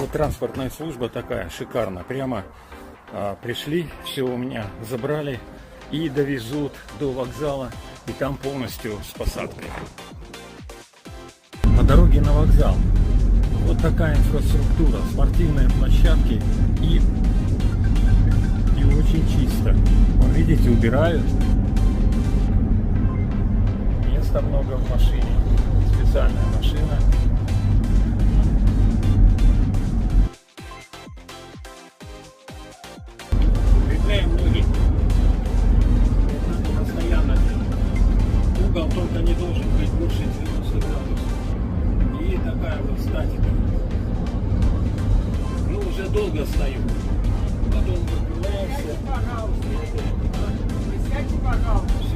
Вот транспортная служба такая шикарная. Прямо пришли, все у меня забрали и довезут до вокзала. И там полностью с посадкой. По дороге на вокзал. Вот такая инфраструктура. Спортивные площадки и очень чисто. Вон, видите, убирают. Места много в машине. Специальная машина. Укрепляем ноги. Это постоянно делаем. Угол только не должен быть больше 90 градусов. И такая вот статика. Ну, уже долго стою. Потом выпрямляемся. Пожалуйста. Присядьте, пожалуйста.